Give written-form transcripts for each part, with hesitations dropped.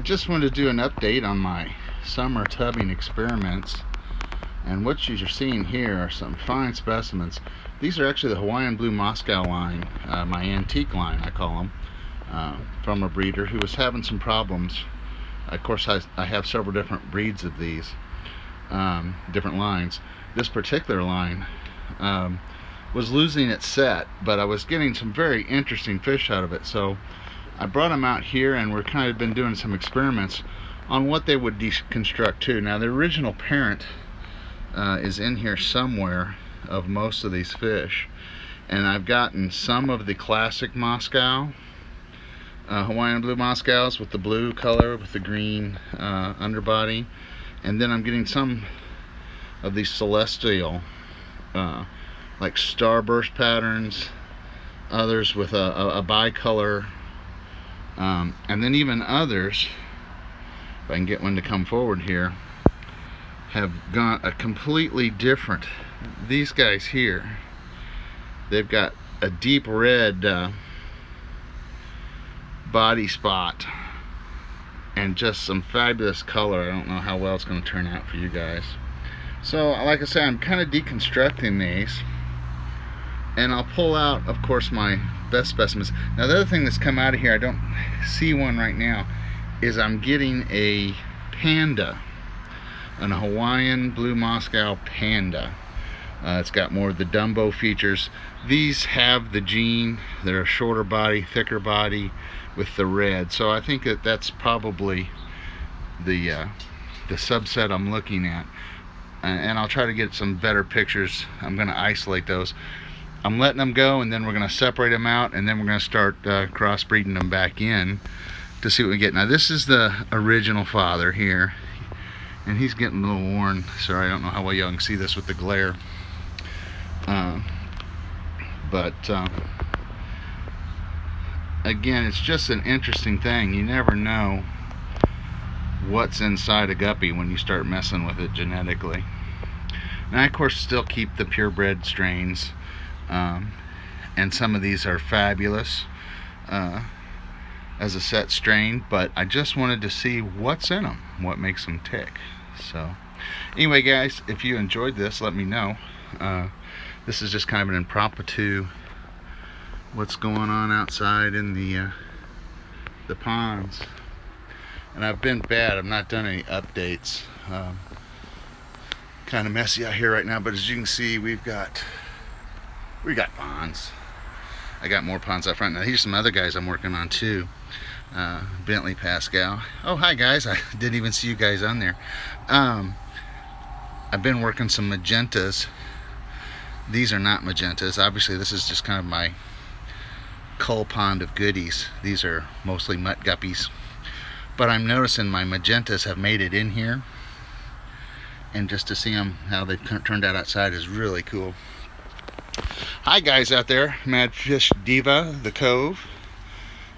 just wanted to do an update on my summer tubbing experiments, and what you're seeing here are some fine specimens. These are actually the Hawaiian blue Moscow line, my antique line I call them, from a breeder who was having some problems. Of course I have several different breeds of these, different lines. This particular line was losing its set, but I was getting some very interesting fish out of it, so I brought them out here, and we're kind of been doing some experiments on what they would deconstruct to. Now the original parent is in here somewhere of most of these fish, and I've gotten some of the classic Moscow, Hawaiian blue Moscows with the blue color with the green underbody, and then I'm getting some of these celestial like starburst patterns, others with a bicolor, and then even others, if I can get one to come forward here, have got a completely different. These guys here, they've got a deep red body spot and just some fabulous color. I don't know how well it's going to turn out for you guys. So like I said, I'm kind of deconstructing these, and I'll pull out, of course, my best specimens. Now the other thing that's come out of here, I don't see one right now, is I'm getting a panda, an Hawaiian blue Moscow panda. It's got more of the Dumbo features. These have the gene. They're a shorter body, thicker body with the red. So I think that that's probably the subset I'm looking at. And I'll try to get some better pictures. I'm going to isolate those. I'm letting them go, and then we're going to separate them out, and then we're going to start crossbreeding them back in to see what we get. Now this is the original father here, and he's getting a little worn. Sorry, I don't know how well y'all can see this with the glare. Again, it's just an interesting thing. You never know what's inside a guppy when you start messing with it genetically. And I, of course, still keep the purebred strains, and some of these are fabulous as a set strain, but I just wanted to see what's in them, what makes them tick. So anyway, guys, if you enjoyed this, let me know. This is just kind of an impromptu what's going on outside in the ponds. And I've been bad. I've not done any updates. Kind of messy out here right now, but as you can see, we got ponds. I got more ponds out front. Now here's some other guys I'm working on too. Bentley, Pascal. Oh, hi guys. I didn't even see you guys on there. I've been working some magentas. These are not magentas. Obviously this is just kind of my cull pond of goodies. These are mostly mutt guppies. But I'm noticing my magentas have made it in here, and just to see them, how they've turned out outside, is really cool. Hi guys out there, Mad Fish Diva, the Cove.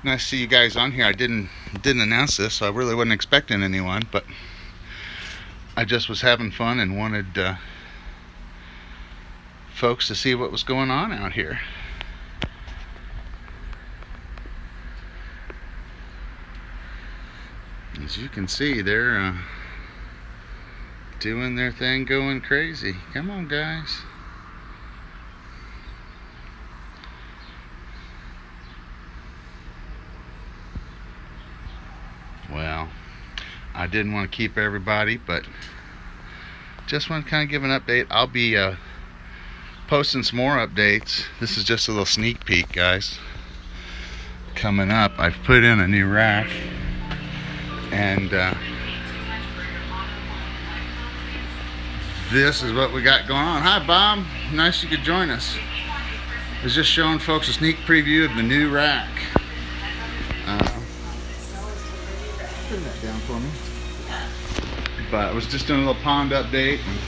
Nice to see you guys on here. I didn't announce this, so I really wasn't expecting anyone, but I just was having fun and wanted folks to see what was going on out here. As you can see, they're doing their thing, going crazy. Come on, guys. Well, I didn't want to keep everybody, but just want to kind of give an update. I'll be posting some more updates. This is just a little sneak peek, guys. Coming up, I've put in a new rack, and this is what we got going on. Hi Bob, nice you could join us. I was just showing folks a sneak preview of the new rack. Turn that down for me. But I was just doing a little pond update, and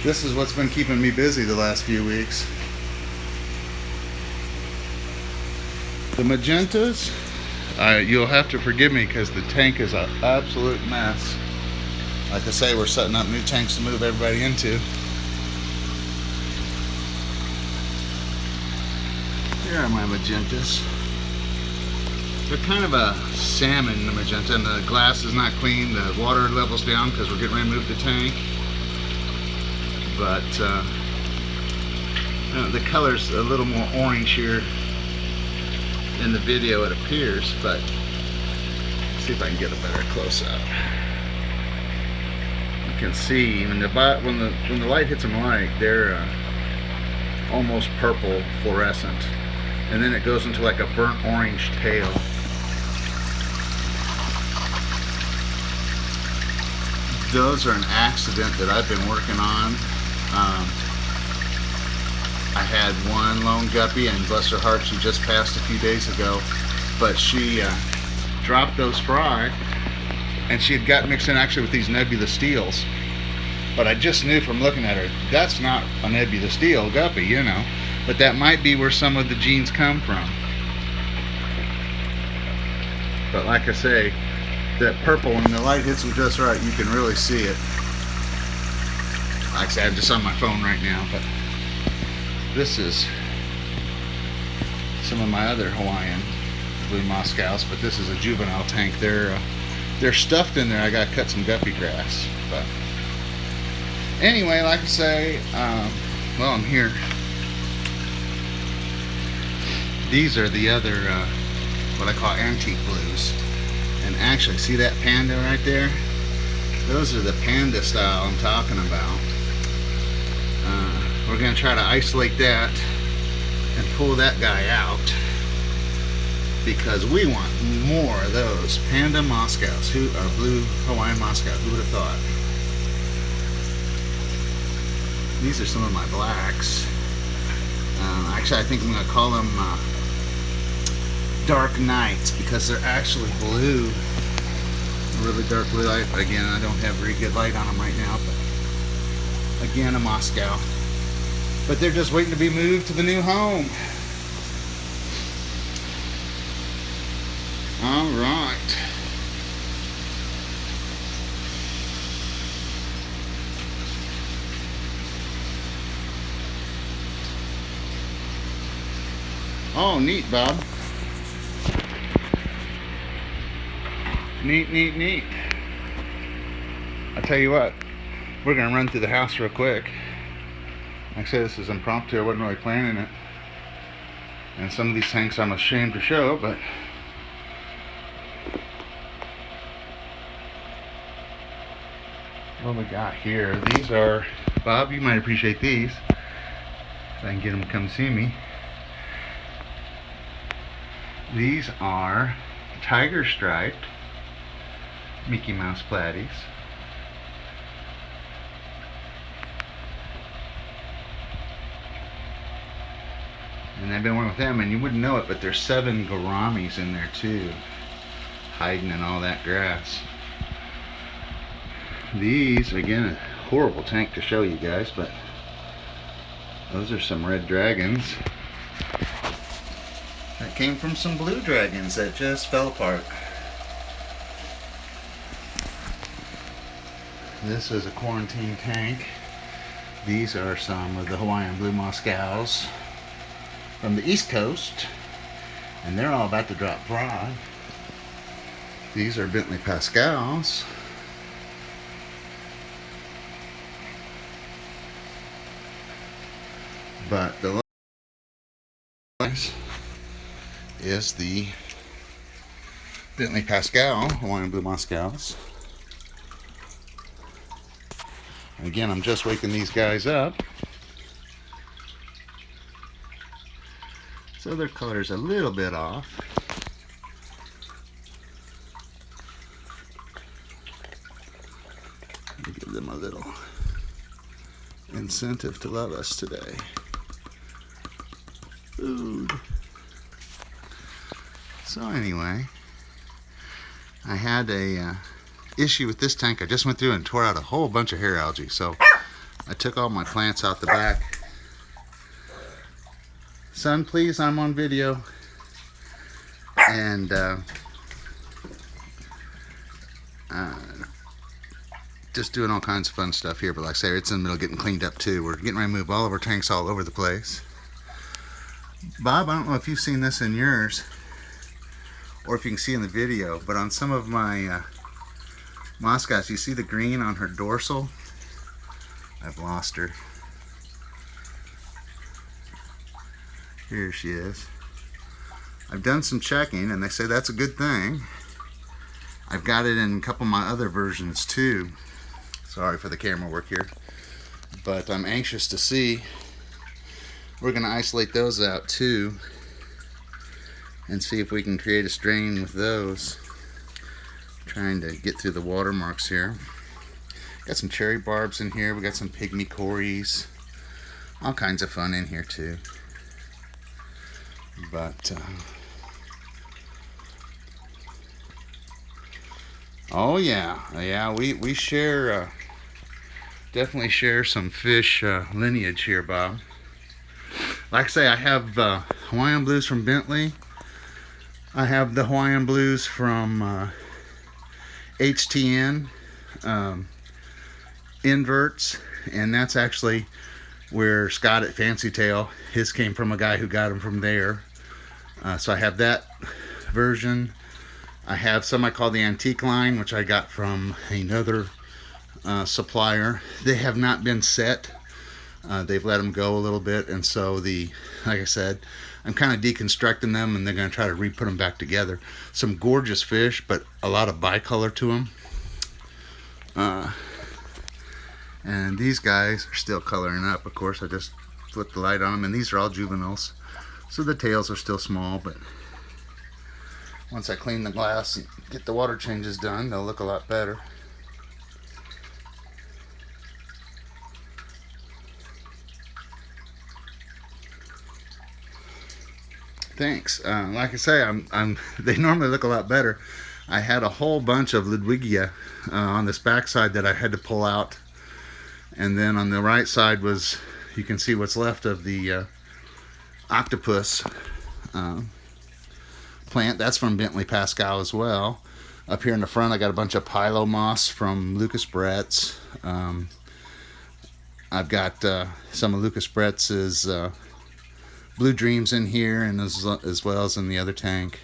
this is what's been keeping me busy the last few weeks. The magentas, you'll have to forgive me because the tank is an absolute mess. Like I say, we're setting up new tanks to move everybody into. Here are my magentas. They're kind of a salmon magenta, and the glass is not clean. The water level's down because we're getting ready to move the tank. But the color's a little more orange here in the video, it appears. But let's see if I can get a better close-up. You can see when the light hits them light, they're almost purple fluorescent, and then it goes into like a burnt orange tail. Those are an accident that I've been working on. I had one lone guppy, and bless her heart, she just passed a few days ago, but she dropped those fry, and she had got mixed in actually with these nebula steels. But I just knew from looking at her, that's not a nebula steel guppy, you know. But that might be where some of the genes come from. But like I say, that purple, when the light hits them just right, you can really see it. Like I said, I'm just on my phone right now, but this is some of my other Hawaiian blue Moscows, but this is a juvenile tank. They're stuffed in there. I gotta cut some guppy grass. But anyway, like I say, well, I'm here. These are the other, what I call antique blues. And actually, see that panda right there? Those are the panda style I'm talking about. We're going to try to isolate that and pull that guy out, because we want more of those panda Moscows, who are blue Hawaiian Moscows. Who would have thought? These are some of my blacks. Actually, I think I'm going to call them dark nights, because they're actually blue, really dark blue light. But again, I don't have very good light on them right now. But again, a Moscow. But they're just waiting to be moved to the new home. All right. Oh, neat, Bob. Neat, neat, neat. I'll tell you what, we're going to run through the house real quick. Like I said, this is impromptu. I wasn't really planning it. And some of these tanks I'm ashamed to show, but what we got here, these are, Bob, you might appreciate these. If I can get them to come see me. These are tiger striped Mickey Mouse platies. And I've been working with them, and you wouldn't know it, but there's 7 gouramis in there too, hiding in all that grass. These, again, a horrible tank to show you guys, but those are some red dragons that came from some blue dragons that just fell apart. This is a quarantine tank. These are some of the Hawaiian blue Moscows from the East Coast, and they're all about to drop fry. These are Bentley Pascals. But the is the Bentley Pascal Hawaiian blue Moscows. Again, I'm just waking these guys up, so their color's a little bit off. Give them a little incentive to love us today. Food. So anyway, I had a issue with this tank. I just went through and tore out a whole bunch of hair algae, so I took all my plants out the back. Son, please, I'm on video. And just doing all kinds of fun stuff here, but like I say, it's in the middle of getting cleaned up too. We're getting ready to move all of our tanks all over the place. Bob, I don't know if you've seen this in yours, or if you can see in the video, but on some of my Moscows, you see the green on her dorsal? I've lost her. Here she is. I've done some checking and they say that's a good thing. I've got it in a couple of my other versions too. Sorry for the camera work here, but I'm anxious to see. We're going to isolate those out too and see if we can create a strain with those. Trying to get through the watermarks here. Got some cherry barbs in here. We got some pygmy cories. All kinds of fun in here too. But oh yeah, we share definitely share some fish lineage here, Bob. Like I say, I have Hawaiian blues from Bentley. I have the Hawaiian blues from HTN inverts, and that's actually where Scott at Fancy Tail, his came from a guy who got him from there. So I have that version. I have some I call the antique line, which I got from another supplier. They have not been set. They've let them go a little bit, and so like I said, I'm kind of deconstructing them, and they're going to try to re-put them back together. Some gorgeous fish, but a lot of bicolor to them. And these guys are still coloring up. Of course, I just flipped the light on them, and these are all juveniles, so the tails are still small, but once I clean the glass and get the water changes done, they'll look a lot better. Thanks. Like I say, they normally look a lot better. I had a whole bunch of Ludwigia on this back side that I had to pull out, and then on the right side was, you can see what's left of the octopus plant. That's from Bentley Pascal as well. Up here in the front, I got a bunch of Pilo moss from Lucas Brett's. I've got some of Lucas Brett's Blue Dreams in here, and as well as in the other tank,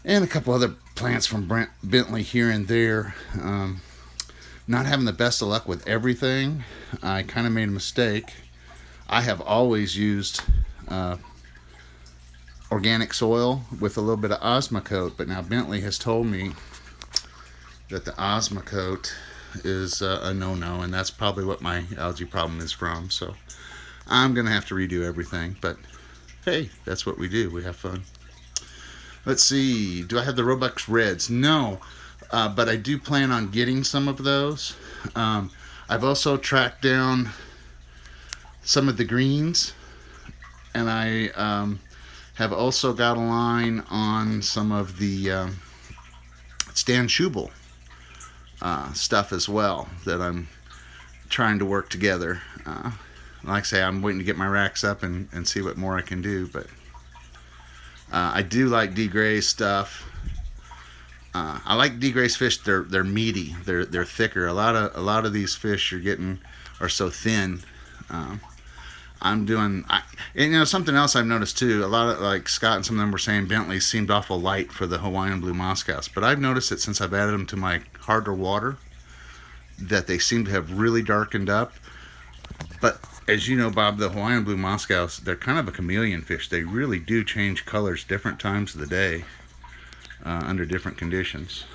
and a couple other plants from Bentley here and there. Not having the best of luck with everything. I kind of made a mistake. I have always used organic soil with a little bit of Osmocote, but now Bentley has told me that the Osmocote is a no-no, and that's probably what my algae problem is from. So I'm gonna have to redo everything, but hey, that's what we do. We have fun. Let's see, do I have the Robux Reds? No, but I do plan on getting some of those. I've also tracked down some of the greens, and I have also got a line on some of the Stan Schubel stuff as well that I'm trying to work together. Like I say, I'm waiting to get my racks up and see what more I can do, but I do like D. Gray's stuff. I like D. Gray's fish. They're meaty. They're thicker. A lot of these fish you're getting are so thin. And something else I've noticed too. A lot of, like Scott and some of them were saying, Bentley seemed awful light for the Hawaiian blue Moscows, but I've noticed that since I've added them to my harder water, that they seem to have really darkened up. But as you know, Bob, the Hawaiian blue Moscows, they're kind of a chameleon fish. They really do change colors different times of the day under different conditions.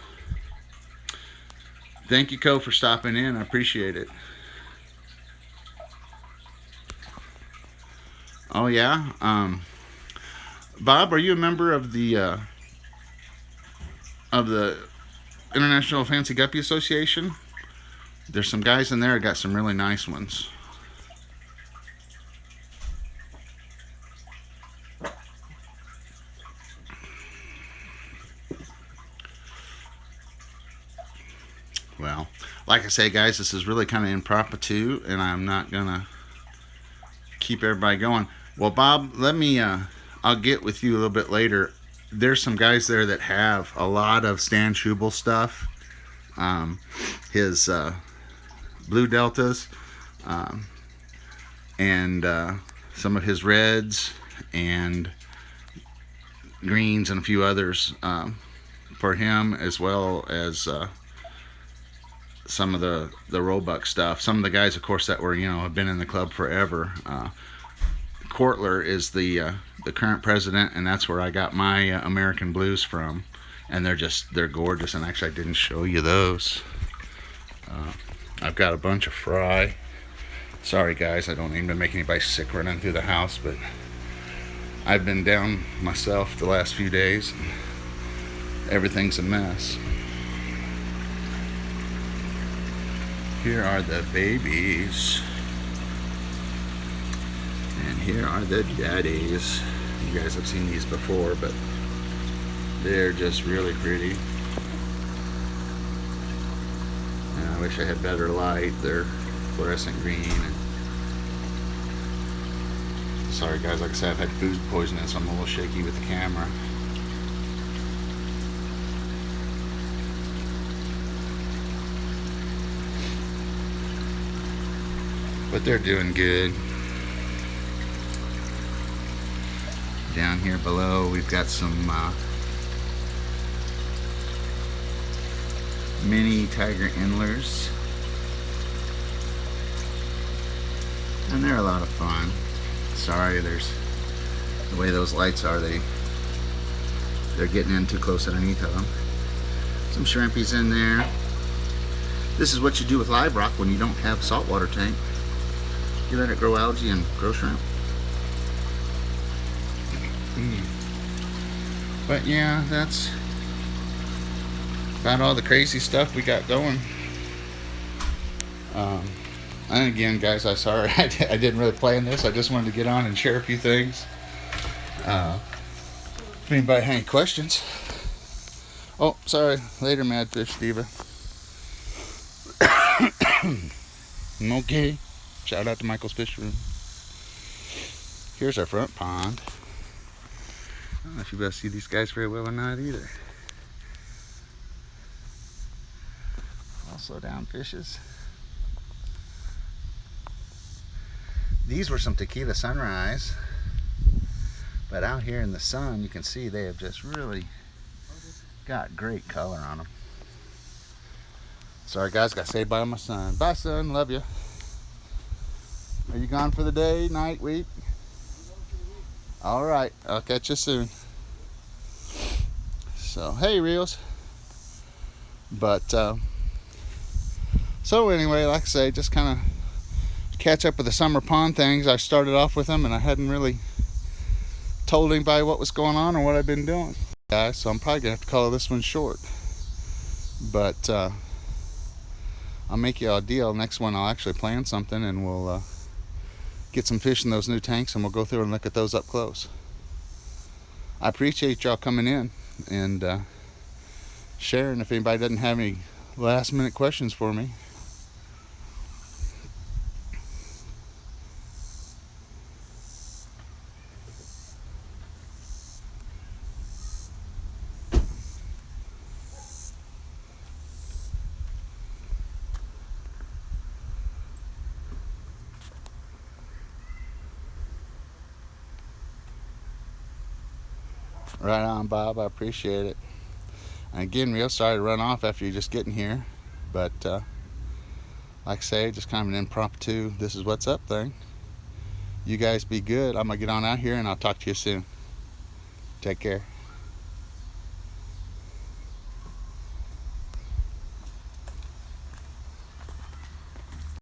Thank you, Co, for stopping in. I appreciate it. Oh yeah, Bob, are you a member of the International Fancy Guppy Association? There's some guys in there that got some really nice ones. Well, like I say, guys, this is really kind of impromptu, and I'm not gonna keep everybody going. Well, Bob, let me I'll get with you a little bit later. There's some guys there that have a lot of Stan Schubel stuff, his blue deltas, and some of his reds, and greens and a few others for him, as well as some of the Roebuck stuff. Some of the guys, of course, that were, you know, have been in the club forever. Kortler is the current president, and that's where I got my American Blues from. And they're gorgeous. And actually, I didn't show you those. I've got a bunch of fry. Sorry guys, I don't aim to make anybody sick running through the house, but I've been down myself the last few days. Everything's a mess. Here are the babies. And here are the daddies. You guys have seen these before, but they're just really pretty. And I wish I had better light. They're fluorescent green. And sorry guys, like I said, I've had food poisoning, so I'm a little shaky with the camera. But they're doing good. Down here below, we've got some mini tiger endlers, and they're a lot of fun. Sorry, there's the way those lights are, they're getting in too close underneath of them. Some shrimpies in there. This is what you do with live rock when you don't have a saltwater tank. You let it grow algae and grow shrimp. But yeah, that's about all the crazy stuff we got going. And again, guys, I'm sorry I didn't really plan this. I just wanted to get on and share a few things. If anybody had any questions. Oh, sorry. Later, Mad Fish Diva. Okay. Shout out to Michael's Fish Room. Here's our front pond. I don't know if you guys see these guys very well or not either. All slow down fishes. These were some tequila sunrise, but out here in the sun you can see they have just really got great color on them. Sorry guys, gotta say bye to my son. Bye son, love you. Are you gone for the day, night, week? Alright, I'll catch you soon. So, hey reels. But, so anyway, like I say, just kind of catch up with the summer pond things. I started off with them and I hadn't really told anybody what was going on or what I've been doing. Guys, so I'm probably going to have to call this one short. But, I'll make you a deal. Next one I'll actually plan something and we'll, get some fish in those new tanks and we'll go through and look at those up close. I appreciate y'all coming in and sharing. If anybody doesn't have any last minute questions for me. Right on, Bob. I appreciate it. And again, real sorry to run off after you just getting here, but like I say, just kind of an impromptu this is what's up thing. You guys be good. I'm gonna get on out here and I'll talk to you soon. Take care.